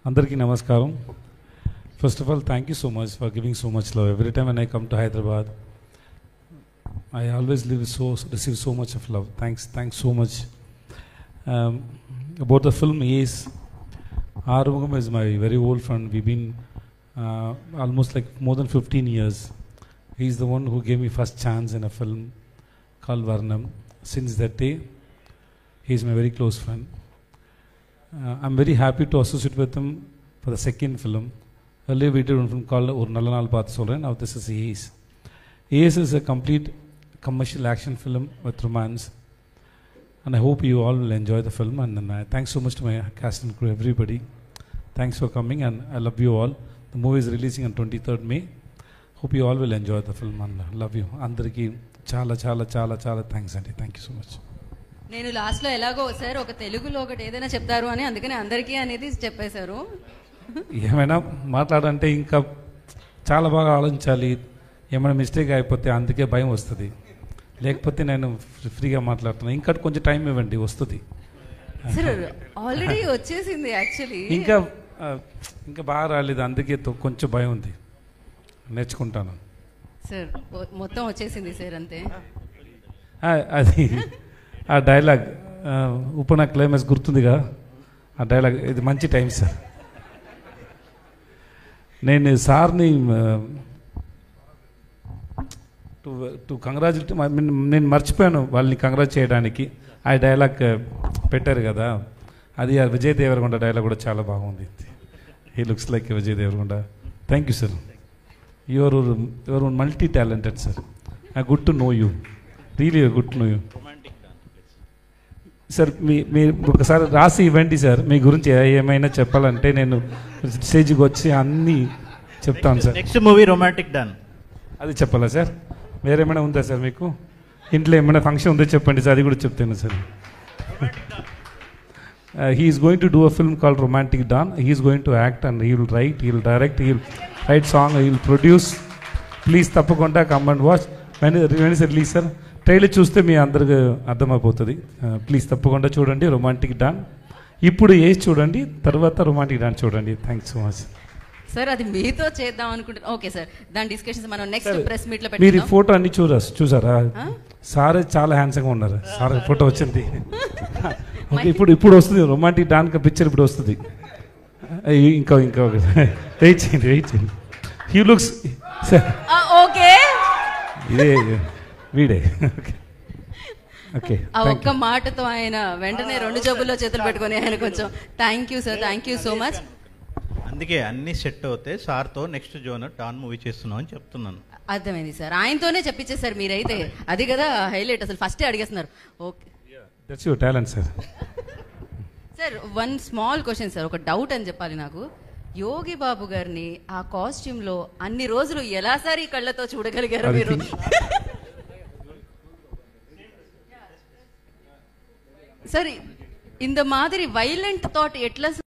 Andarki namaskaram. First of all, thank you so much for giving so much love. Every time when I come to Hyderabad, I always receive so much of love. Thanks so much. About the film, yes, Arumugam is my very old friend. We've been almost like more than 15 years. He's the one who gave me first chance in a film called Varnam. Since that day, he's my very close friend. I'm very happy to associate with him for the second film. Earlier we did one film called Or Nalla Naal Paathu Solren. Now this is Ace. Ace is a complete commercial action film with romance. And I hope you all will enjoy the film. And thanks so much to my cast and crew, everybody. Thanks for coming and I love you all. The movie is releasing on 23rd May. Hope you all will enjoy the film and love you. Andariki chala thanks Andy. Thank you so much. నేను లాస్ట్లో ఎలాగో sir ఒక తెలుగులో ఒకటి ఏదైనా చెప్తారు అని అందుకని అందరికీ అనేది చెప్పేశారు. ఏమైనా మాట్లాడంటే ఇంకా చాలా బాగా ఆలోచించాలి. ఏమైనా మిస్టేక్ అయిపోతే అందుకే భయం వస్తుంది. లేకపోతే నేను ఫ్రీగా మాట్లాడుతున్నాను. ఇంకా కొంచెం టైం ఇవ్వండి, వస్తుంది. సార్ ఆల్రెడీ వచ్చేసింది యాక్చువల్లీ. ఇంకా బాగా రాలేదు, అందుకే కొంచెం భయం ఉంది. నేర్చుకుంటాను సార్. మొత్తం వచ్చేసింది సార్ అంతే. అది ఆ డైలాగ్ ఇప్పుడు నాకు క్లైమాక్స్ గుర్తుందిగా. ఆ డైలాగ్ ఇది మంచి టైం సార్. నేను సార్ని టు కంగ్రాచులేట్, నేను మర్చిపోయాను వాళ్ళని కంగ్రాచులేట్ చేయడానికి. ఆ డైలాగ్ పెట్టారు కదా, అది విజయ్ దేవరకొండ డైలాగ్ కూడా చాలా బాగుంది. He looks like Vijay Deverakonda. Thank you sir. Your multi talented sir. I good to know you, really good to know you sir. మీరు ఒకసారి రాసి ఇవ్వండి సార్, మీ గురించి ఏమైనా చెప్పాలంటే నేను స్టేజ్కి వచ్చి అన్నీ చెప్తాను sir. Next movie romantic don, అది చెప్పాలా సార్? వేరేమైనా ఉందా సార్ మీకు? ఇంట్లో ఏమైనా ఫంక్షన్ ఉందో చెప్పండి సార్, అది కూడా చెప్తాను sir. He is going to do a film called romantic don. He is going to act and he will write, he will direct, he will write song, he will produce. Please తప్పకుండా come and watch. When is release sir? Trailer చూస్తే మీ అందరికి అర్థమైపోతుంది. Please తప్పకుండా చూడండి romantic don. ఇప్పుడు age చూడండి, తర్వాత రొమాంటిక్ డాన్ చూడండి. Thanks so much sir. అది మీతో చేద్దాం అనుకుంటున్నా. ఓకే సార్, దాని డిస్కషన్స్ మనం నెక్స్ట్ ప్రెస్ మీట్లో పెడతాం. మీరు ఫోటో అన్ని చూసారా? సార్ చాలా హ్యాండ్సమ్గా ఉన్నారు. సార్ ఫోటో వచ్చింది. ఇప్పుడు వస్తుంది రొమాంటిక్ డాన్ పిక్చర్, ఇప్పుడు వస్తుంది. ఇంకా వెయిట్ చేయండి. హీ లుక్స్ ఓకే, ఇదే వీడే. ఓకే, ఆ ఒక్క మాటతో ఆయన వెంటనే రెండు జబ్బుల్లో చేతులు పెట్టుకొని ఆయన కొంచెం thank you sir, thank you so much. అందుకే అన్ని సెట్ అవుతే సార్తో నెక్స్ట్ జోనర్ డాన్ మూవీ చేస్తున్నాం అని చెప్తున్నాను. అర్థమైంది సార్, ఆయనతోనే చెప్పించేసారు మీరైతే. అది కదా హైలైట్, అసలు ఫస్టే అడిగేస్తున్నారు. Okay, that's your talent sir. Sir one small question sir, ఒక డౌట్ అని చెప్పాలి నాకు. యోగి బాబు గారిని ఆ కాస్ట్యూమ్ లో అన్ని రోజులు ఎలా సార్ ఈ కళ్ళతో చూడగలిగారు మీరు? సార్ ఇంత మాదిరి వైలెంట్ థాట్ ఎట్లా